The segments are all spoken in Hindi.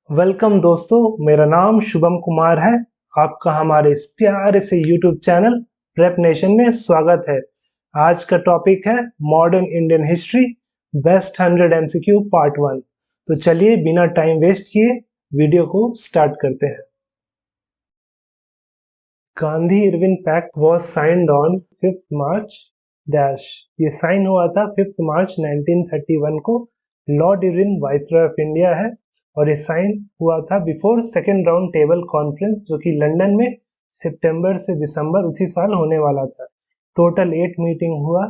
वेलकम दोस्तों, मेरा नाम शुभम कुमार है। आपका हमारे इस प्यारे से यूट्यूब चैनल प्रेप नेशन में स्वागत है। आज का टॉपिक है modern Indian history best 100 MCQ part 1। तो चलिए बिना टाइम वेस्ट किए वीडियो को स्टार्ट करते हैं। Gandhi Irwin Pact was signed on 5th March dash. ये साइन हुआ था 5th मार्च 1931 को। Lord Irwin viceroy of India है और ये साइन हुआ था before second Round table Conference जो कि लंदन में सितंबर से दिसंबर उसी साल होने वाला था। टोटल 8 मीटिंग हुआ।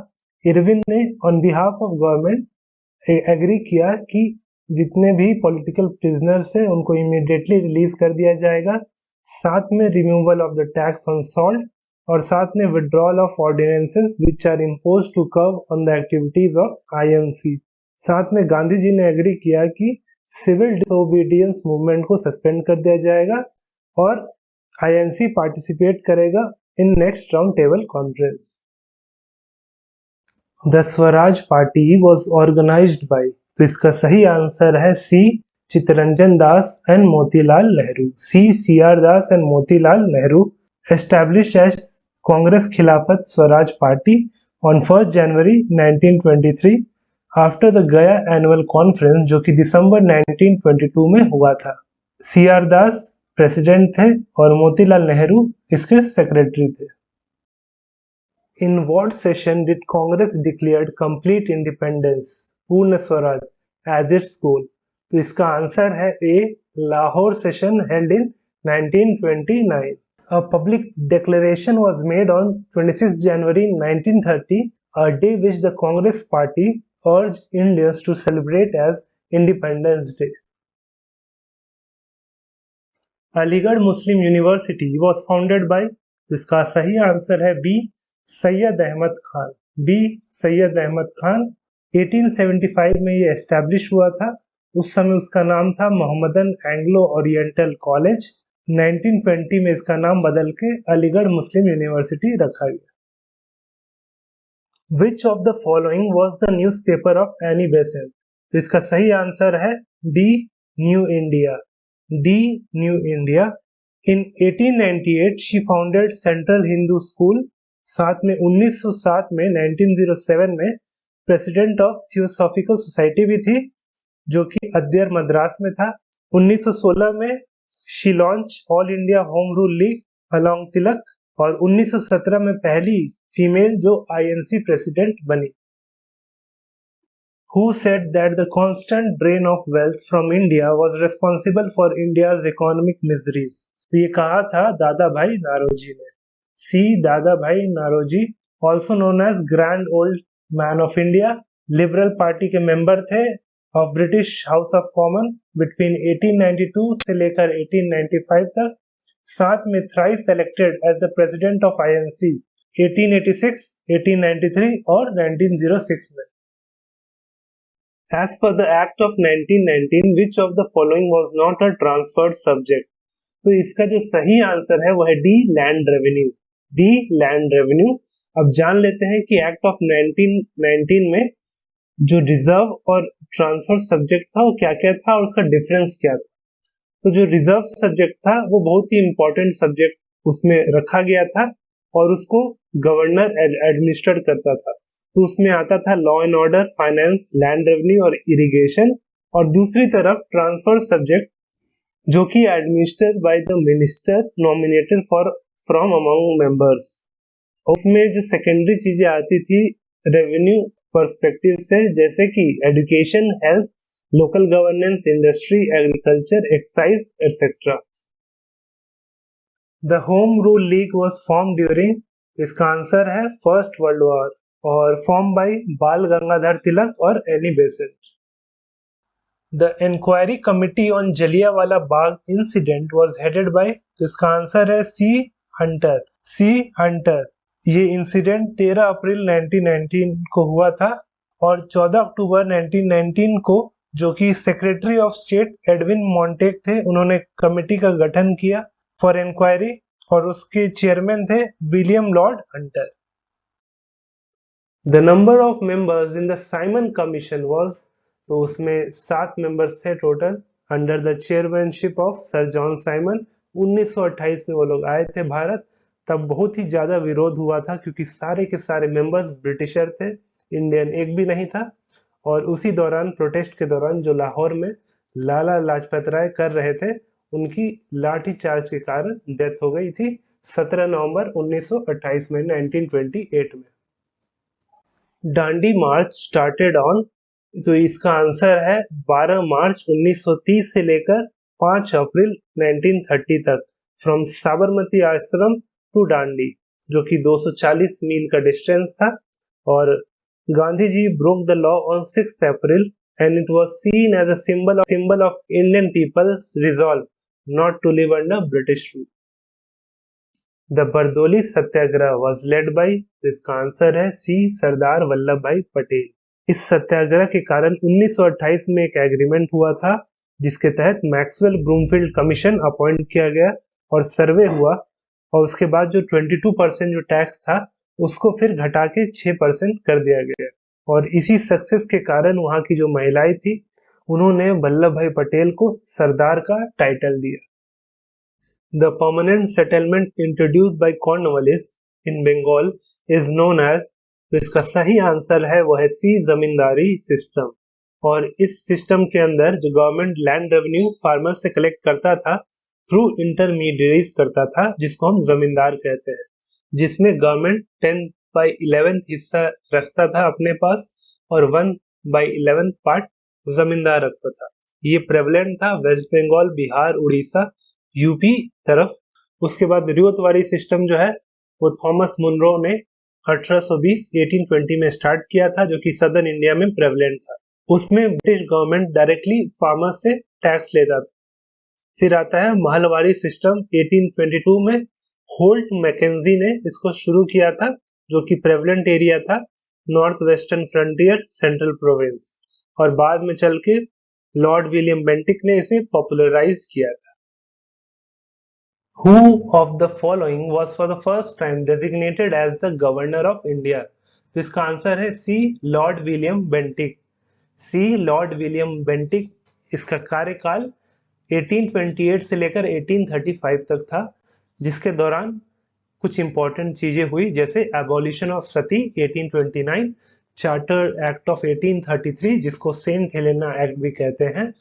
इरविन ने on behalf of government agree किया कि जितने भी पॉलिटिकल प्रिजनर्स हैं उनको इमीडिएटली रिलीज कर दिया जाएगा। साथ में removal of the tax on salt और साथ में withdrawal of ordinances which are imposed to curb on the activities of INC. साथ में गांधी जी ने एग्री किया कि सिविल डिसोबीडियंस मूवमेंट को सस्पेंड कर दिया जाएगा और आईएनसी पार्टिसिपेट करेगा in next round table conference. The Swaraj party was organised by, तो इसका सही आंसर है C, Chittaranjan Das and Motilal Nehru. C, CR Das and Motilal Nehru established as Congress Khilafat Swaraj party on 1st January 1923 after the Gaya annual conference जो कि दिसंबर 1922 में हुआ था। सीआर दास प्रेसिडेंट थे और मोतीलाल नेहरू इसके सेक्रेटरी थे। In what session did Congress declared complete independence, Purna Swaraj, as its goal? तो इसका आंसर है A, Lahore session held in 1929। A public declaration was made on 26 January 1930, a day which the Congress Party urged Indians to celebrate as Independence Day. Aligarh Muslim university was founded by, इसका सही आंसर है बी, सैयद अहमद खान। बी, सैयद अहमद खान। 1875 में ये एस्टैब्लिश हुआ था। उस समय उसका नाम था मोहम्मदन एंग्लो ओरिएंटल कॉलेज। 1920 में इसका नाम बदल के अलीगढ़ मुस्लिम यूनिवर्सिटी रखा गया। Which of the following was the newspaper of Annie Besant? तो इसका सही आंसर है D, new India. D, new India. In 1898 she founded Central Hindu School। साथ में 1907 में 1907 में प्रेसिडेंट ऑफ थियोसॉफिकल सोसाइटी भी थी जो कि अद्यर मद्रास में था। 1916 में she launch all India home rule league along Tilak और 1917 में पहली फीमेल जो आईएनसी प्रेसिडेंट बनी। Who said that the constant drain of wealth from India was responsible for India's economic miseries? तो ये कहा था दादा भाई नारोजी ने। C, Dadabhai Naoroji, also known as grand old man of India, Liberal Party के मेंबर थे of British House of Common between 1892 से लेकर 1895 तक। साथ में thrice elected as the president of INC 1886, 1893 और 1906 में। As per the Act of 1919, which of the following was not a transferred subject? तो इसका जो सही आंसर है वो है D, land revenue. D, land revenue. अब जान लेते हैं कि एक्ट ऑफ 1919 में जो रिजर्व और ट्रांसफर सब्जेक्ट था वो क्या क्या था और उसका डिफरेंस क्या था। तो जो रिजर्व सब्जेक्ट था वो बहुत ही इंपॉर्टेंट सब्जेक्ट उसमें रखा गया था और उसको गवर्नर एडमिनिस्ट्रेट करता था। तो उसमें आता था law and order, finance, land revenue और इरिगेशन। और दूसरी तरफ ट्रांसफर सब्जेक्ट जो कि administrated by the minister nominated for from among members. उसमें जो सेकेंडरी चीजें आती थी रेवेन्यू पर्सपेक्टिव से, जैसे कि education, health, local governance, industry, agriculture, excise etcetera. The Home rule League was form during, इसका आंसर है फर्स्ट वर्ल्ड वॉर और फॉर्म बाय बाल गंगाधर तिलक और Annie Besant. The inquiry committee on Jallianwala Bagh incident was headed by, तो इसका आंसर है सी, हंटर। C, Hunter. ये इंसिडेंट 13 अप्रैल 1919 को हुआ था और 14 अक्टूबर 1919 को जो कि सेक्रेटरी ऑफ स्टेट एडविन मॉन्टेक थे उन्होंने कमेटी का गठन किया फॉर इंक्वायरी और उसके चेयरमैन थे William Lord Hunter. The number of members in the Simon commission was, तो उसमें 7 मेंबर्स थे total. Under the chairmanship of sir John Simon. 1928 में वो लोग आए थे भारत। तब बहुत ही ज्यादा विरोध हुआ था क्योंकि सारे के सारे मेंबर्स ब्रिटिशर थे, इंडियन एक भी नहीं था। और उसी दौरान प्रोटेस्ट के दौरान जो लाहौर में लाला लाजपत राय कर रहे थे, उनकी लाठी चार्ज के कारण डेथ हो गई थी 17 नवंबर 1928 में, 1928 में। डांडी मार्च स्टार्टेड ऑन, तो इसका आंसर है 12 मार्च 1930 से लेकर 5 अप्रैल 1930 तक, फ्रॉम साबरमती आश्रम टू डांडी, जो कि 240 मील का डिस्टेंस था। और Gandhi ji broke the law on 6 April and it was seen as a symbol of Indian people's resolve not to live under British rule. The Bardoli satyagraha was led by, इसका आंसर है सी सरदार वल्लभ भाई पटेल। इस सत्याग्रह के कारण 1928 में एक एग्रीमेंट हुआ था जिसके तहत मैक्सवेल ब्रूमफील्ड कमीशन अपॉइंट किया गया और सर्वे हुआ, और उसके बाद जो 22% जो टैक्स था उसको फिर घटा के 6% कर दिया गया। और इसी सक्सेस के कारण वहां की जो महिलाएं थी उन्होंने वल्लभ भाई पटेल को सरदार का टाइटल दिया। The permanent settlement introduced by Cornwallis in Bengal is known as, तो इसका सही आंसर है वो है सी जमींदारी सिस्टम। और इस सिस्टम के अंदर जो गवर्नमेंट लैंड रेवेन्यू फार्मर से कलेक्ट करता था थ्रू इंटरमीडियरीज करता था, जिसको हम जमींदार कहते हैं, जिसमें गवर्नमेंट 10/11 हिस्सा रखता था अपने पास और 1/11 पार्ट जमींदार रखता था। ये प्रेवलेंट था वेस्ट बंगाल, बिहार, उड़ीसा, यूपी तरफ। उसके बाद रियोतवाड़ी सिस्टम जो है वो थॉमस मुनरो ने 1820 में स्टार्ट किया था, जो कि सदर्न इंडिया में प्रेवलेंट था। उसमें ब्रिटिश गवर्नमेंट डायरेक्टली फार्मर से टैक्स लेता था। फिर आता है महलवाड़ी सिस्टम 1822 में, होल्ट मैकेंजी ने इसको शुरू किया था, जो कि प्रेवलेंट एरिया था north western frontier central province, और बाद में चल के लॉर्ड विलियम बेंटिक ने इसे पॉपुलराइज किया था। Who of the following was for the first time designated as the Governor of India? तो इसका आंसर है सी लॉर्ड विलियम बेंटिक। सी लॉर्ड विलियम बेंटिक, इसका कार्यकाल 1828 से लेकर 1835 तक था, जिसके दौरान कुछ इंपॉर्टेंट चीजें हुई, जैसे abolition of Sati 1829, charter act of 1833 जिसको सेंट हेलेना एक्ट भी कहते हैं,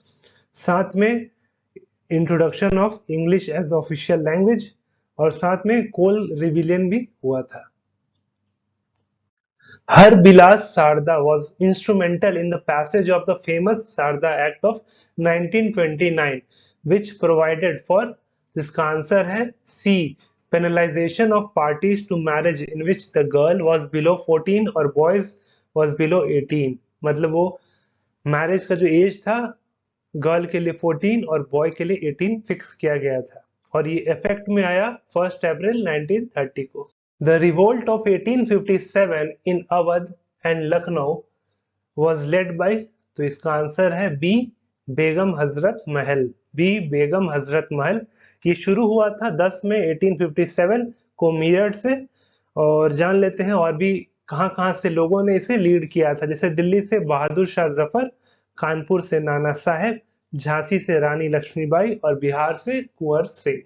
साथ में introduction of English as official language, और साथ में कोल रिविलियन भी हुआ था। Har Bilas Sarda was instrumental in the passage of the famous Sarda act of 1929 which provided for, इसका आंसर है C penalisation of parties to marriage in which the girl was below 14 और बॉयज वॉज बिलो 18। मतलब वो मैरिज का जो एज था गर्ल के लिए 14 और बॉय के लिए 18 फिक्स किया गया था, और ये इफेक्ट में आया 1 अप्रैल 1930 को। The revolt of 1857 in Awadh and Lucknow was led by, तो इसका आंसर है बी बेगम हजरत महल। बी बेगम हजरत महल। ये शुरू हुआ था 10 में 1857 को मीरठ से, और जान लेते हैं और भी कहां से लोगों ने इसे लीड किया था। जैसे दिल्ली से बहादुर शाह जफर, कानपुर से नाना साहेब, झांसी से रानी लक्ष्मीबाई और बिहार से Kunwar Singh.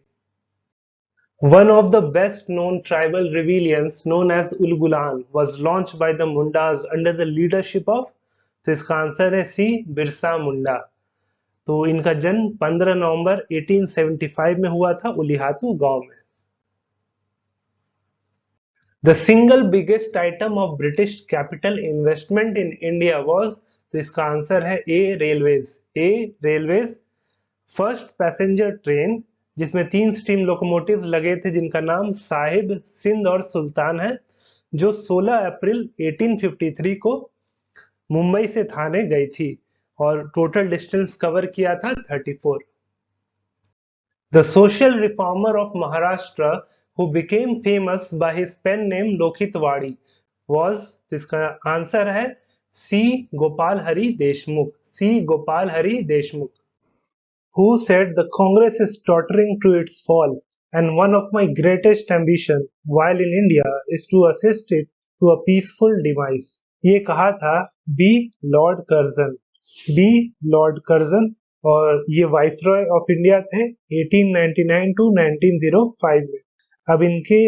One of the best known tribal rebellions known as Ulgulan was launched by the Mundas under the leadership of, तो इसका आंसर है सी बिरसा मुंडा। तो इनका जन्म 15 नवंबर 1875 में हुआ था उलिहातू गांव में। The single biggest item of British capital investment in India was, तो इसका आंसर है ए रेलवेज। ए रेलवेज। फर्स्ट पैसेंजर ट्रेन जिसमें 3 स्टीम लोकोमोटिव लगे थे जिनका नाम साहिब, सिंध और सुल्तान है, जो 16 अप्रैल 1853 को मुंबई से थाने गई थी और टोटल डिस्टेंस कवर किया था 34। The social reformer of Maharashtra who became famous by his pen name Lokhitvadi was, इसका आंसर है सी गोपाल हरि देशमुख। सी Gopal Hari Deshmukh. Who said the Congress is tottering to its fall and one of my greatest ambition while in India is to assist it to a peaceful demise? ये कहा था B Lord Curzon. B Lord Curzon. और ये वाइसरॉय ऑफ इंडिया थे 1899 टू 1905 में। अब इनके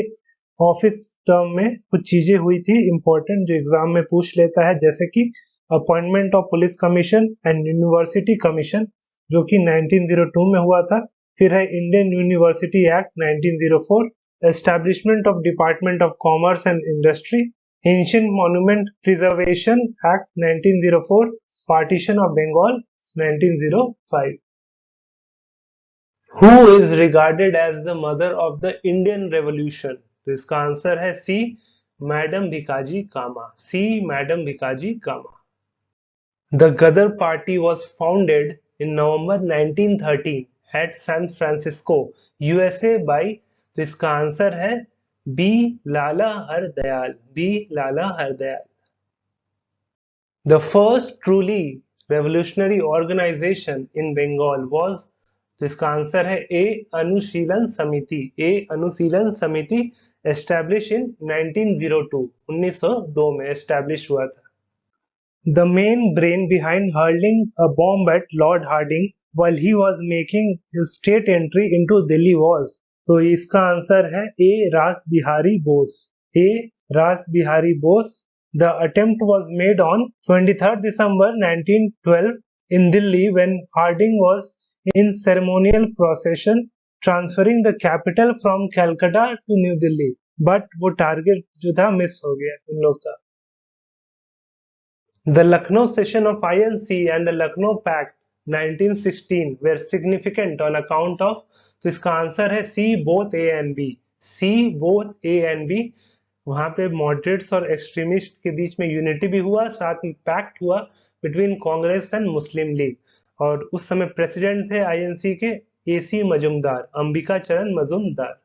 ऑफिस टर्म में कुछ चीजें हुई थी इंपॉर्टेंट जो एग्जाम में पूछ लेता है, जैसे कि appointment of police commission and university commission जो कि 1902 में हुआ था। फिर है Indian University Act 1904, establishment of department of commerce and industry, ancient monument preservation act 1904, partition of Bengal 1905। Who is regarded as the mother of the Indian Revolution? तो इसका आंसर है C, madam Bhikaji Cama. C, madam Bhikaji Cama. The Ghadar Party was founded in November 1913 at San Francisco, USA by, तो इसका आंसर है B, Lala Hardayal. B, Lala Hardayal. The first truly revolutionary organization in Bengal was, तो इसका आंसर है ए, अनुशीलन समिति। ए, अनुशीलन समिति एस्टैब्लिश इन 1902, 1902 में एस्टैब्लिश हुआ था। The main brain behind hurling a bomb at Lord Hardinge while he was making his state entry into Delhi was, तो इसका आंसर है ए, रास बिहारी बोस। ए, रास Bihari Bose. The attempt was made on 23rd December 1912 in Delhi when Hardinge was in ceremonial procession transferring the capital from Calcutta to New Delhi, but वो टारगेट जो था मिस हो गया उन लोग का। The Lucknow session of INC and the Lucknow Pact 1916 were significant on account of, तो इसका आंसर है सी, both A and B। C, both A and B। वहां पे मॉडरेट्स और एक्सट्रीमिस्ट के बीच में यूनिटी भी हुआ, साथ में पैक्ट हुआ between Congress and Muslim league, और उस समय प्रेसिडेंट थे आईएनसी के AC Majumdar, Ambika Charan Majumdar.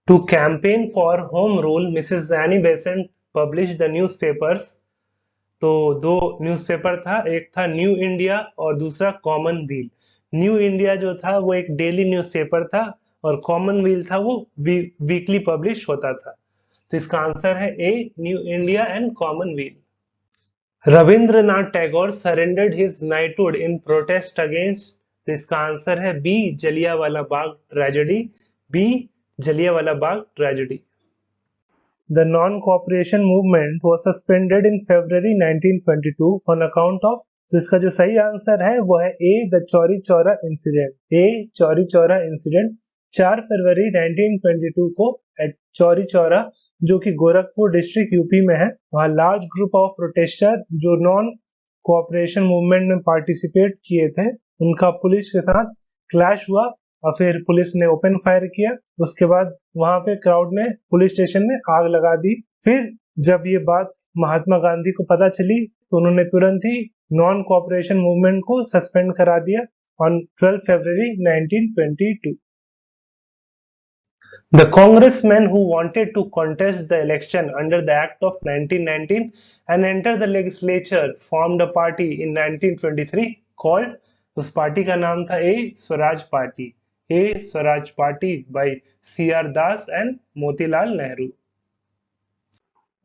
To campaign for home rule Mrs Annie Besant publish the newspapers, तो दो न्यूज़पेपर था, एक था न्यू इंडिया और दूसरा कॉमनवेल्थ। न्यू इंडिया जो था वो एक डेली न्यूज़पेपर था और कॉमनवेल्थ था वो वीकली पब्लिश होता था। तो इसका आंसर है A, new India and commonwealth. Rabindranath Tagore surrendered his knighthood in protest against, तो इसका आंसर है B, Jallianwala Bagh tragedy. B, Jallianwala Bagh tragedy. The non-cooperation movement was suspended in February 1922 on account of, तो इसका जो सही आंसर है वो है A, the Chauri Chaura incident. A, Chauri Chaura incident 4 फरवरी 1922 को एट चौरी चौरा जो कि गोरखपुर डिस्ट्रिक्ट यूपी में है, वहाँ लार्ज ग्रुप ऑफ प्रोटेस्टर जो नॉन कोऑपरेशन मूवमेंट में पार्टिसिपेट किए थे उनका पुलिस के साथ क्लैश हुआ और फिर पुलिस ने ओपन फायर किया। उसके बाद वहां पे क्राउड ने पुलिस स्टेशन में आग लगा दी। फिर जब ये बात महात्मा गांधी को पता चली तो उन्होंने तुरंत ही नॉन कोऑपरेशन मूवमेंट को सस्पेंड करा दिया on 12 February 1922। The congressmen who wanted to contest the election under the Act of 1919 and enter the legislature formed a party in 1923 called, उस पार्टी का नाम था A, Swaraj party. A, Swaraj party by C.R. Das and Motilal Nehru.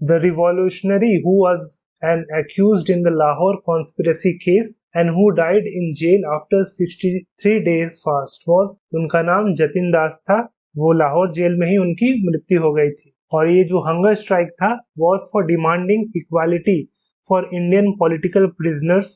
The revolutionary who was an accused in the Lahore conspiracy case and who died in jail after 63 days fast was, उनका नाम जतिन दास था। वो लाहौर जेल में ही उनकी मृत्यु हो गई थी। और ये जो हंगर स्ट्राइक था was for demanding equality for Indian political prisoners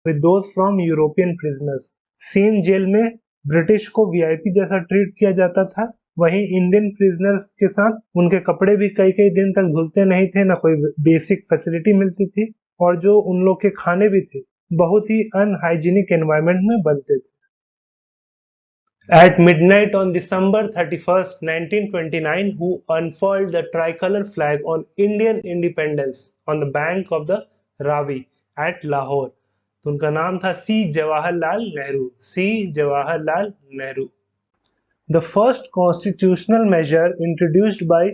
with those from European prisoners। Same jail में ब्रिटिश को वीआईपी जैसा ट्रीट किया जाता था, वहीं इंडियन प्रिजनर्स के साथ उनके कपड़े भी कई कई दिन तक धुलते नहीं थे, ना कोई बेसिक फैसिलिटी मिलती थी, और जो उन लोग के खाने भी थे बहुत ही अनहाइजीनिक एनवायरनमेंट में बनते थे। At midnight on December 31st, 1929, who unfurled the tricolor flag on Indian independence on the bank of the Ravi at Lahore? तो उनका नाम था C, Jawaharlal Nehru. C, Jawaharlal Nehru. The first constitutional measure introduced by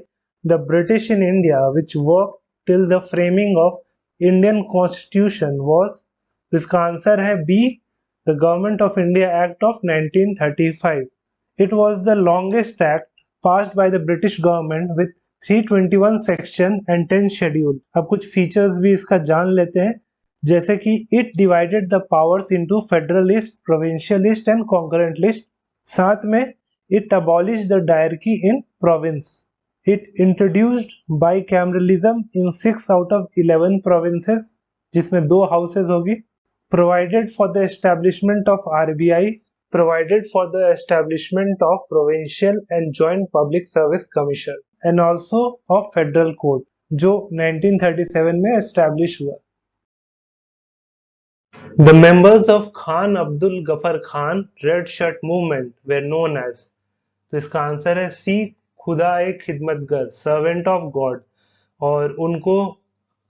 the British in India which worked till the framing of Indian Constitution was, इसका आंसर है B, the Government of India Act of 1935. It was the longest act passed by the British government with 321 section and 10 schedule। अब कुछ फीचर्स भी इसका जान लेते हैं। जैसे कि it divided the powers into federalist, provincialist and concurrent list. साथ में it abolish the dyarchy in province. It introduced bicameralism in 6 out of 11 provinces, जिसमें 2 हाउसेज होगी। Provided for the establishment of RBI, provided for the establishment of provincial and joint public service commission and also of federal court, जो 1937 में establish हुआ। The members of Khan Abdul Ghaffar Khan Red Shirt Movement were known as, तो इसका आंसर है सी, खुदा एक खिदमतगर, सर्वेंट ऑफ गॉड। और उनको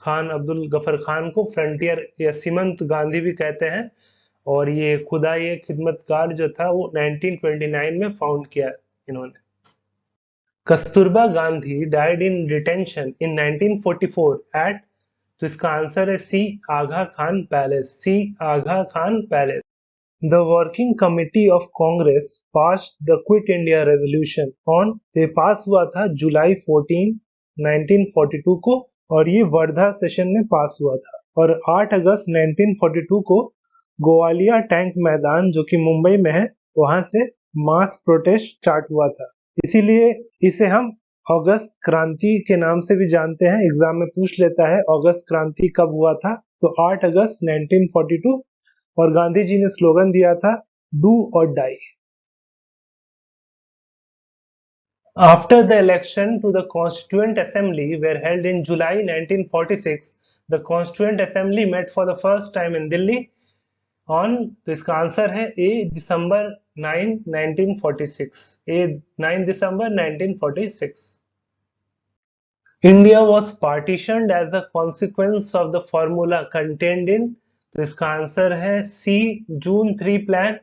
खान अब्दुल गफर खान को फ्रंटियर या सीमंत गांधी भी कहते हैं। और ये खुदा ये खिदमतगार जो था वो 1929 में फाउंड किया इन्होंने। Kasturba Gandhi died in detention in 1944 at, तो इसका आंसर है C, Aga Khan palace, C Aga Khan palace. The working committee of Congress passed the Quit India Resolution on, ये पास हुआ था जुलाई 14, 1942 को, और ये वर्धा सेशन में पास हुआ था। और 8 अगस्त 1942 को गोवालिया टैंक मैदान, जो कि मुंबई में है, वहां से मास प्रोटेस्ट स्टार्ट हुआ था। इसीलिए इसे हम अगस्त क्रांति के नाम से भी जानते हैं। एग्जाम में पूछ लेता है अगस्त क्रांति कब हुआ था, तो 8 अगस्त 1942। और गांधी जी ने स्लोगन दिया था डू और die. After the election to the Constituent Assembly were held in July 1946, the Constituent Assembly met for the first time in Delhi on, तो इसका आंसर है ए, दिसंबर 9, 1946, ए 9 दिसंबर 1946। India was partitioned as a consequence of the formula contained in, तो इसका आंसर है सी, जून 3 प्लान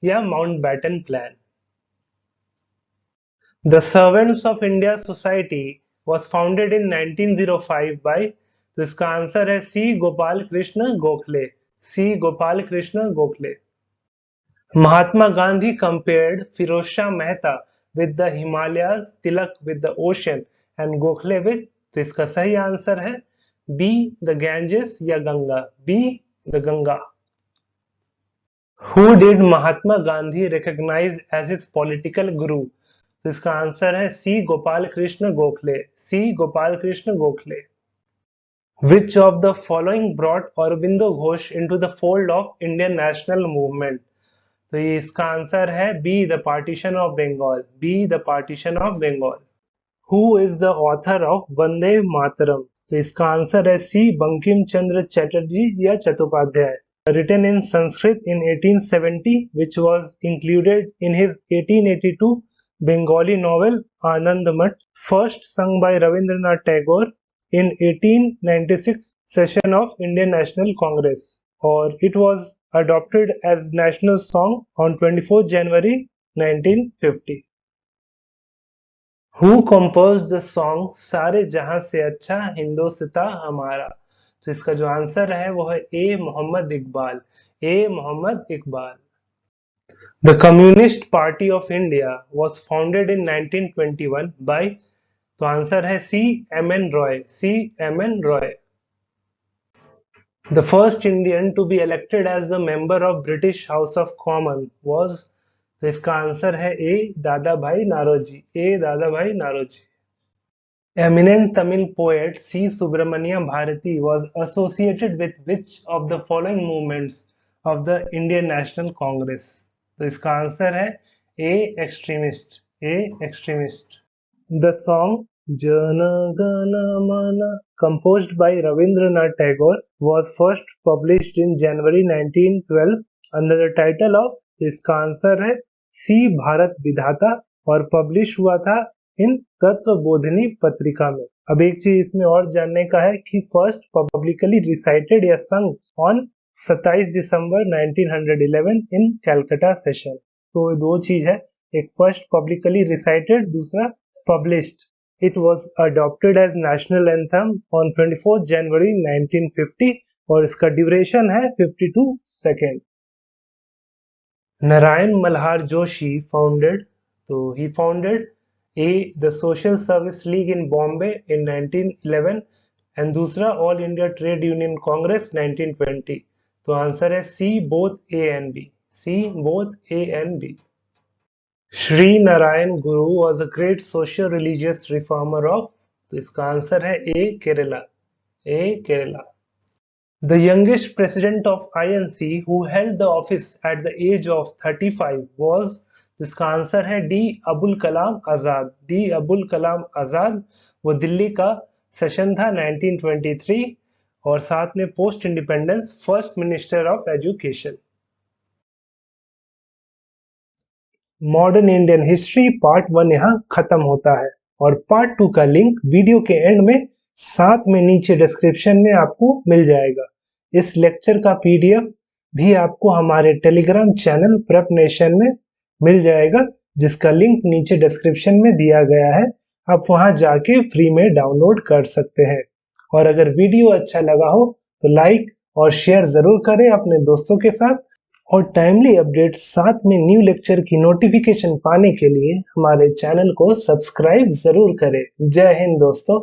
या Mountbatten plan. The Servants of India Society was founded in 1905 by, तो इसका आंसर है सी, गोपाल कृष्ण गोखले, सी Gopal Krishna Gokhale. Mahatma Gandhi compared Firoz Shah Mehta with the Himalayas, Tilak with the ocean and Gokhale with, तो इसका सही आंसर है बी, द गैंजेस या Ganga, be the Ganga. Who did Mahatma Gandhi recognize as his political guru? तो इसका आंसर है सी, गोपाल कृष्ण गोखले, सी Gopal Krishna Gokhale. Which of the following brought Aurobindo Ghosh into the fold of Indian national movement? तो ये इसका आंसर है B, the partition of Bengal, B the partition of Bengal. Who is the author of Vande Mataram? तो इसका आंसर है सी, बंकिम चंद्र चटर्जी या Chattopadhyay. Written in Sanskrit in 1870, which was included in his 1882 Bengali novel Anand Mat, first sung by Rabindranath Tagore in 1896 session of Indian National Congress, or it was adopted as national song on 24 January 1950. Who composed the song सारे जहां से अच्छा हिंदोस्तां हमारा? तो इसका जो आंसर है वो है A, Mohammad Iqbal, A Mohammad Iqbal. The Communist Party of India was founded in 1921 by, तो आंसर है C, MN. Roy, C MN. Roy. The first Indian to be elected as the member of British House of Commons was, तो इसका आंसर है ए, दादा भाई नारोजी, ए दादा भाई Naoroji. Eminent Tamil poet C. Subramania Bharati was associated with which of the following movements of the Indian National Congress? तो इसका आंसर है A, extremist, A extremist. The song Jana Gana Mana, composed by Rabindranath Tagore, was first published in January 1912 under the title of, इसका आंसर है सी, भारत विधाता, और पब्लिश हुआ था इन तत्वबोधिनी पत्रिका में। अब एक चीज इसमें और जानने का है कि फर्स्ट पब्लिकली रिसाइटेड या संग on 27 December 1911 in Calcutta session. तो दो चीज है, एक फर्स्ट पब्लिकली रिसाइटेड, दूसरा published. It was adopted as national anthem on 24 January 1950 और इसका ड्यूरेशन है 52 सेकेंड। नारायण मल्हार जोशी founded, तो he founded A, the Social Service League in Bombay in 1911, and दूसरा All India Trade Union Congress 1920। तो आंसर है C both A and B. C both A and B. Shri Narayana Guru was a great socio religious reformer of. तो इसका आंसर है A Kerala. A Kerala. The youngest president of INC who held the office at the age of 35 was। इसका आंसर है डी अबुल कलाम आजाद। डी अबुल कलाम आजाद। वो दिल्ली का सेशन था 1923 और साथ में post independence first minister of education. Modern Indian history part 1 यहाँ खत्म होता है और पार्ट 2 का लिंक वीडियो के एंड में साथ में नीचे डिस्क्रिप्शन में आपको मिल जाएगा। इस लेक्चर का पीडीएफ भी आपको हमारे टेलीग्राम चैनल प्रेप नेशन में मिल जाएगा, जिसका लिंक नीचे डिस्क्रिप्शन में दिया गया है। आप वहां जाके फ्री में डाउनलोड कर सकते हैं। और अगर वीडियो अच्छा लगा हो तो लाइक और शेयर जरूर करें अपने दोस्तों के साथ। और टाइमली अपडेट साथ में न्यू लेक्चर की नोटिफिकेशन पाने के लिए हमारे चैनल को सब्सक्राइब जरूर करें। जय हिंद दोस्तों।